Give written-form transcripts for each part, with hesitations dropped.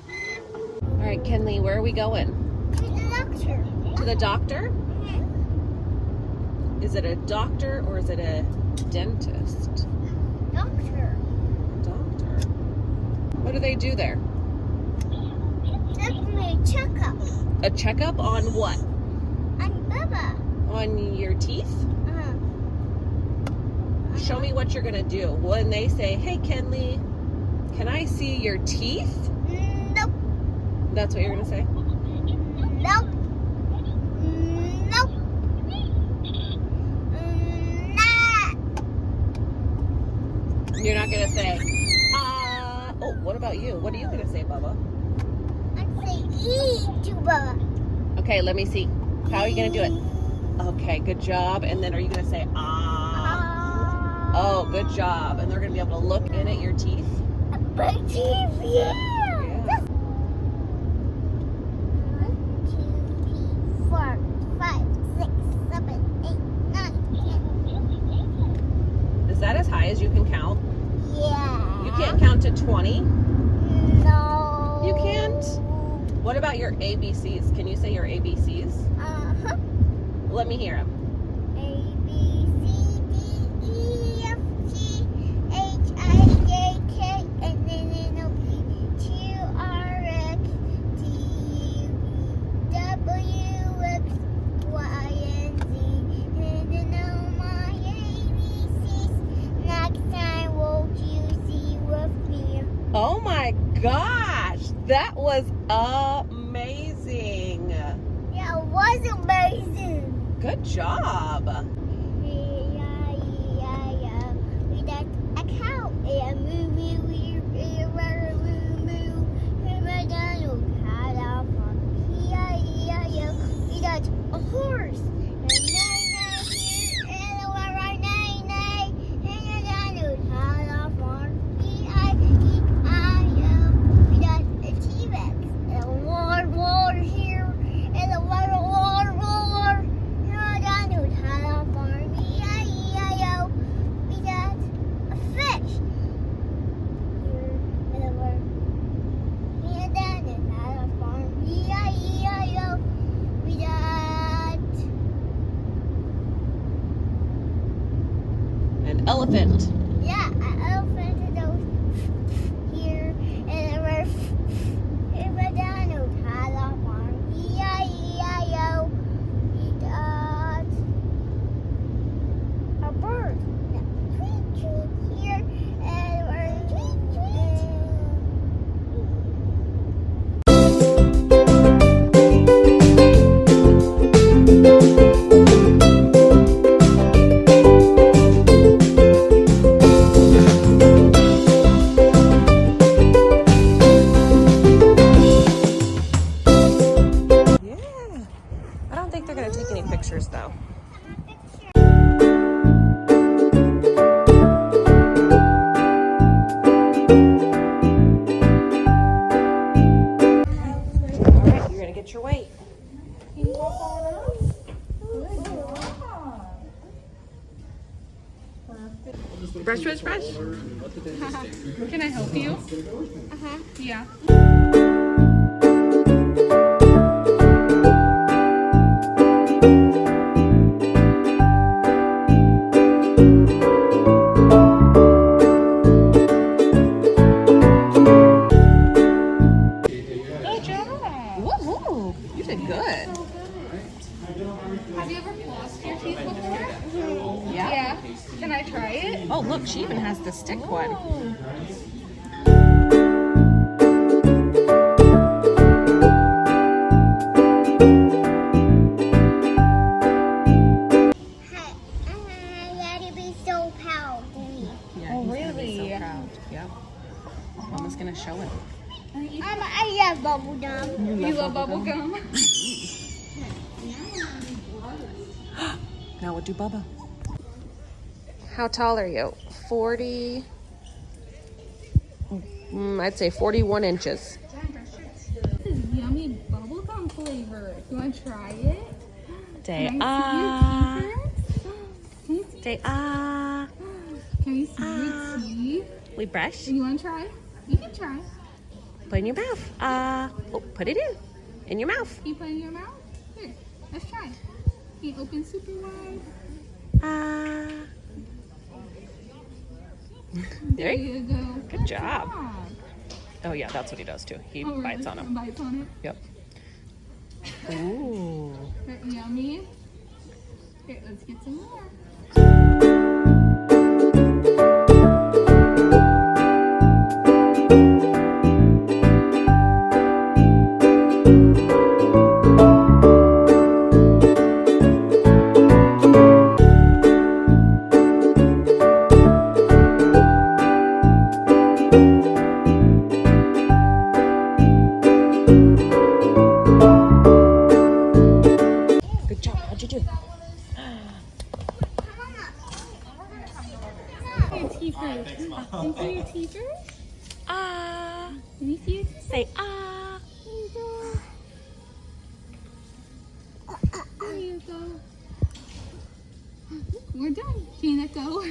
All right, Kenley, where are we going? To the doctor. To the doctor? Mm-hmm. Is it a doctor or is it a dentist? Doctor. Doctor. What do they do there? That's my checkup. A checkup on what? On Baba. On your teeth? Show me what you're gonna do. When they say, hey Kenley, can I see your teeth? Nope. That's what you're gonna say? Nope. Nope. Nah. You're not gonna say, oh, what about you? What are you gonna say, Bubba? I'm saying E to Baba. Okay, let me see. How are you gonna do it? Okay, good job. And then are you gonna say, Oh, good job. And they're gonna be able to look in at your teeth? My teeth, yeah. 1, 2, 3, 4, 5, 6, 7, 8, 9, 10. Is that as high as you can count? Yeah. You can't count to 20? No. You can't? What about your ABCs? Can you say your ABCs? Uh-huh. Let me hear them. A, B, C, D, E, F, G, H, I, J, K, and then N, O, P, Q, R, X, T, U, V, W, X, Y, and Z. And then all my ABCs. Next time, won't you see with me? Oh my gosh, that was amazing. Yeah, it was amazing. Good job. We got a cow and moo moo moo McDonald had a farm. E-I-E-I-O. We got a horse and nine here and a right nine and McDonald had a farm. E-I-E-I-O. We got a T-Rex and a war here and a war. McDonald had a farm. E-I-E-I-O. We got a fish. Here and a war. McDonald had a farm. E-I-E-I-O. We got An elephant. yeah, an elephant and those here and a war. McDonald had a farm. E-I-E-I-O. We got a bird. Tweet, tweet here and we're tweet, tweet. Yeah. I don't think they're gonna take any pictures though. All right, you're gonna get your weight. Brush, brush, brush. Can I help you? Yeah. Good job. Woohoo! You did good. Have you ever flossed your teeth before? Yeah. Yeah. Can I try it? Oh, look, she even has the stick one. Daddy be so proud of me. Yeah, Oh, he's gonna be really? so proud. Yep. Mama's gonna show him. I love bubble gum. You love bubble gum? Now what do Bubba? How tall are you? 40. I'd say 41 inches. This is yummy bubblegum flavor. You want to try it? Day Can I see your teeth? Day Can you see your teeth? We brush. You want to try? You can try. Put in your mouth. Oh, put it in your mouth. Can you put it in your mouth? Here, let's try. Can you open super wide? There you go. Good job. Oh yeah, that's what he does too. He Oh, bites really? on them. Bites on it. Yep. Ooh. They're yummy. Here, let's get some more. Good job. How'd you do? Your teeth hurt. Can you see your teeth hurt? Can you see your teeth? Say There you go. We're done. Can you let go?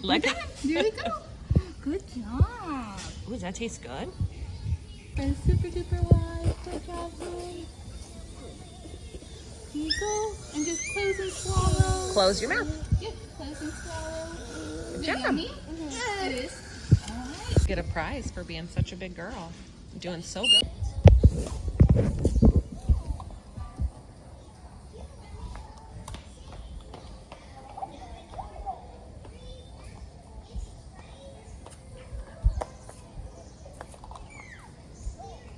Let go. There we go. Good job. Ooh, does that taste good? And super duper wide. Good job, honey. Here you go. And just close and swallow. Close your mouth. Yep, close and swallow. Good Is it job. yummy? It is. All right. Get a prize for being such a big girl. You're doing so good.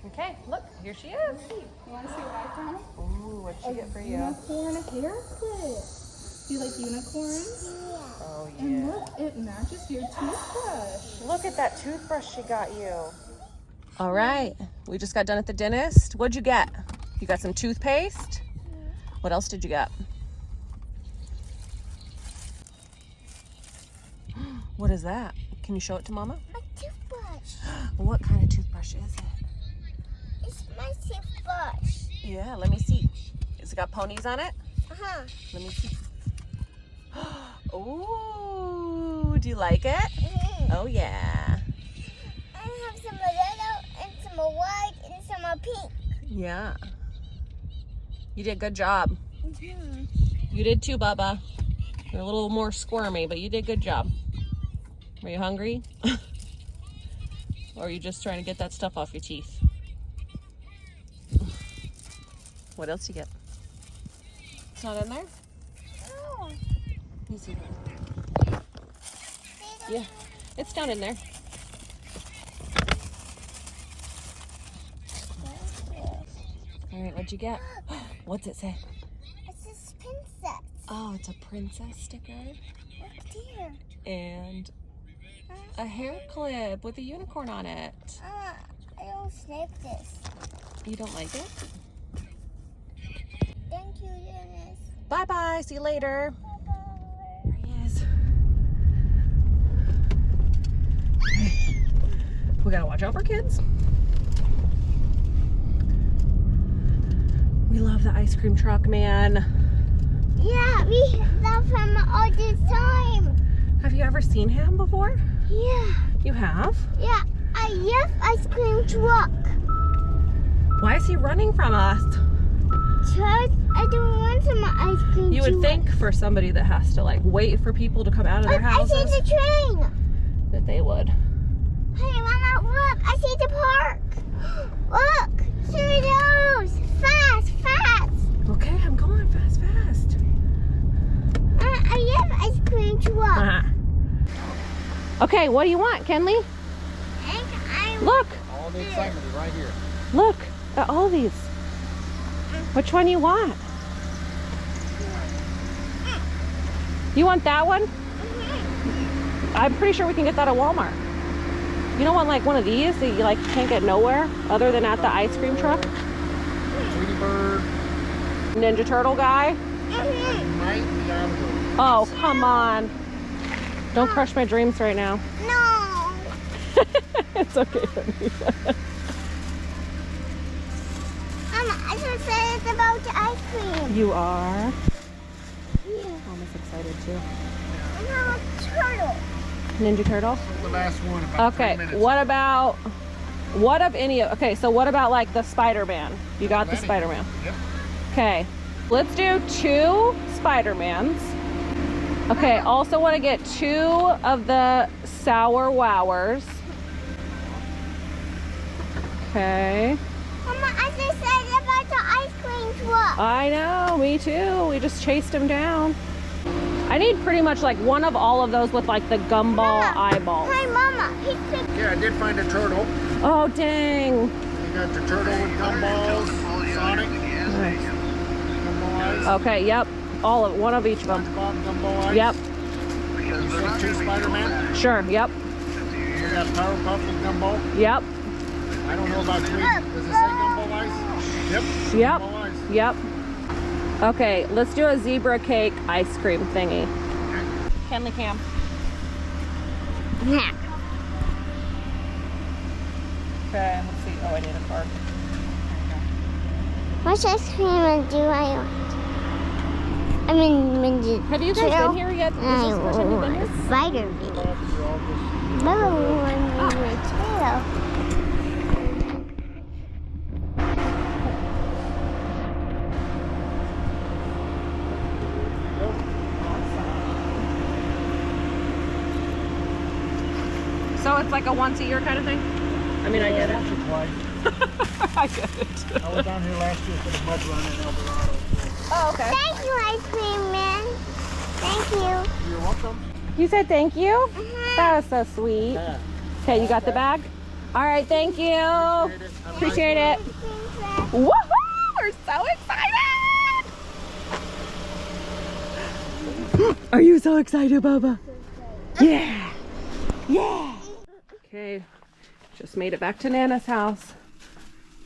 Okay, look, here she is. You want to see what I found? Ooh, what'd she get for you? Unicorn hair clip. Do you like unicorns? Oh And yeah. look, it matches your toothbrush. Look at that toothbrush she got you. All right, we just got done at the dentist. What'd you get? You got some toothpaste? What else did you get? What is that? Can you show it to Mama? My toothbrush. What kind of toothbrush is it? It's my toothbrush. Yeah, let me see. Has it got ponies on it? Uh-huh. Let me see. Ooh, do you like it? Oh yeah. I have some yellow and some white and some pink. Yeah. You did a good job. You did too, Bubba. You're a little more squirmy, but you did a good job. Are you hungry? Or are you just trying to get that stuff off your teeth? What else you get? It's not in there? No. Let me see. Yeah, it's down in there. All right, what'd you get? What's it say? It's this princess. Oh, it's a princess sticker Oh dear. and a hair clip with a unicorn on it. I don't like this. You don't like it? Thank you, Dennis. Bye-bye. See you later. Bye-bye. There he is. We gotta watch out for kids. We love the ice cream truck, man. Yeah, we love him all the time. Have you ever seen him before? Yeah. You have? Yeah, I love ice cream truck. Why is he running from us? Because I don't want some ice cream You would truck. think for somebody that has to like wait for people to come out of their I see houses the train. that they would. Hey, Mama, look. I see the park. Look. Through those. Fast, fast. Okay, I'm going fast. I love ice cream truck. Uh-huh. Okay, what do you want, Kenley? And I Look, All the excitement is right here. look at all these. Which one you want? You want that one? I'm pretty sure we can get that at Walmart. You don't want like one of these that you like can't get nowhere other than at the ice cream truck? Tweety Bird Ninja Turtle guy? might be out of the Oh, come on. Don't crush my dreams right now. No. It's okay. Mama, I'm so excited about the ice cream. You are? Yeah. Mama's excited too. And how a turtle. Ninja Turtle? The last one, about Okay, 3 minutes. what of any of, okay, so what about like the Spider-Man? You got the Plenty. Spider-Man. Yep. Okay, let's do 2 Spider-Mans. Okay, also want to get 2 of the Sour Wowers. Okay. Mama, I'm so excited about the ice cream truck. I know, me too. We just chased him down. I need pretty much like one of all of those with like the gumball eyeballs. Hi, Mama. He's picking. Yeah, I did find a turtle. Oh, dang. You got the turtle with gumballs, Sonic, Nice. gumball eyes. Okay, yep. One of each of them. SpongeBob gumball eyes. Yep, You said 2 Spider-Man. sure, yep, You got Powerpuff with gumball. yep, I don't know about Tweety. Does it say gumball eyes? Yep. yep, Gumball eyes. yep. Okay, let's do a zebra cake ice cream thingy. Kenley Cam. Yeah. Okay, let's see. Oh, I need a card. What ice cream do I want? I mean, Have you guys been here yet? Is this the first time you've been here? Spider-Man. Another one in the tail. So it's like a once a year kind of thing? I mean, I get it. Once or twice. I get it. I was down here last year for the mud run in El Dorado. Oh, okay. Thank you, ice cream man. Thank you. You're welcome. You said thank you? Uh-huh. That was so sweet. Yeah. Okay, you got the bag? All right, thank you. Appreciate it. Woohoo! We're so excited! Are you so excited, Bubba? Yeah! Yeah! Okay, just made it back to Nana's house.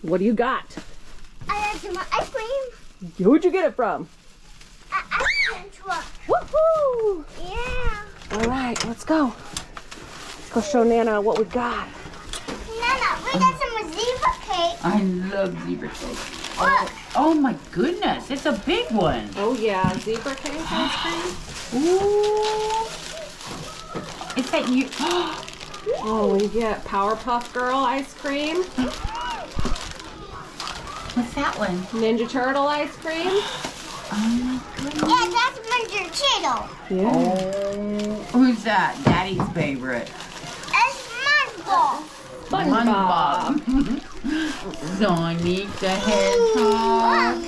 What do you got? I have some ice cream. Who'd you get it from? An ice cream truck. Woohoo! Yeah. All right, let's go. Let's go show Nana what we got. Nana, we got some zebra cake. I love zebra cake. Look. Oh my goodness, it's a big one. Oh yeah, zebra cake ice cream. Ooh. Is that you? Oh, we get Powerpuff Girl ice cream, What's that one? Ninja Turtle ice cream. Oh my goodness. Yeah, that's Mr. Cheeto. Yeah. Oh, who's that? Daddy's favorite. It's SpongeBob. SpongeBob. Sonic the Hedgehog. Look.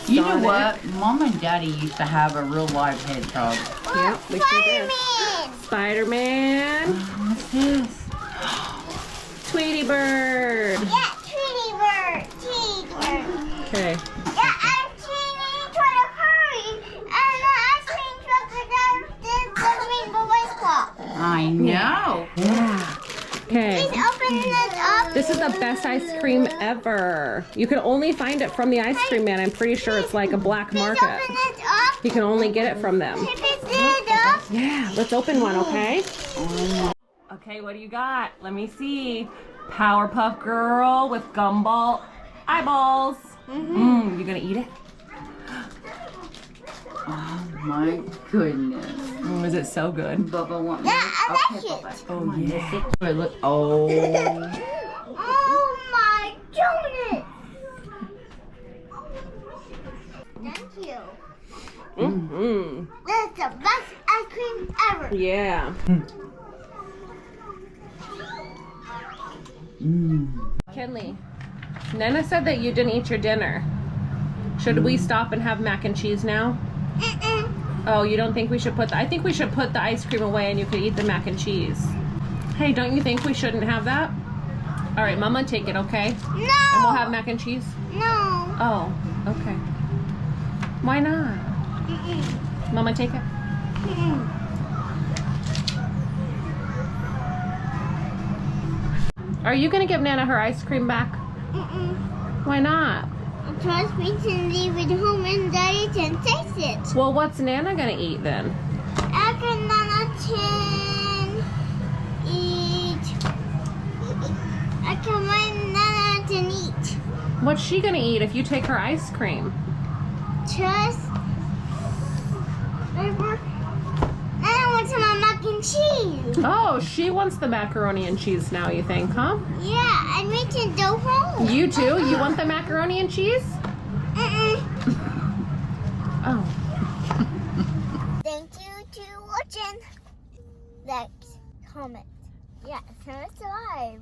You know Sonic. what? Mom and Daddy used to have a real live hedgehog. Yep, we sure did. Spider-Man. Spider-Man, What's this? Tweety Bird. Yeah, Tweety Bird. Tweety Bird. Okay. Yeah, I'm trying to hurry. And the ice cream truck is the rainbow ice pop. I know. Yeah. Okay. Please open it up. This is the best ice cream ever. You can only find it from the ice cream man. I'm pretty sure it's like a black Please market. open it up. You can only get it from them. Please it up. Yeah, let's open one, okay? Okay, what do you got? Let me see. Powerpuff Girl with gumball eyeballs. You gonna eat it? Oh my goodness. Is it so good? Bubba want Yeah, I like okay, it. Bubba. Oh, Come on, yeah. sit there, look. Oh. Oh my goodness. Thank you. Mm-hmm. That's the best ice cream ever. Yeah. Kenley, Nana said that you didn't eat your dinner. Should we stop and have mac and cheese now? Oh, you don't think we should put I think we should put the ice cream away and you could eat the mac and cheese. Hey, don't you think we shouldn't have that? All right, Mama, take it, okay? No. And we'll have mac and cheese? No. Oh, okay. Why not? Mama, take it. Are you gonna give Nana her ice cream back? Why not? Trust me to leave it home and Daddy can taste it. Well, what's Nana gonna eat then? After Nana can eat. I can want Nana to eat. What's she gonna eat if you take her ice cream? Trust. Nana wants some mac and cheese. Oh, she wants the macaroni and cheese now, you think, huh? Yeah, and we can go home. You too? You want the macaroni and cheese? Oh. Thank you to watching. Like, comment. Yeah, subscribe.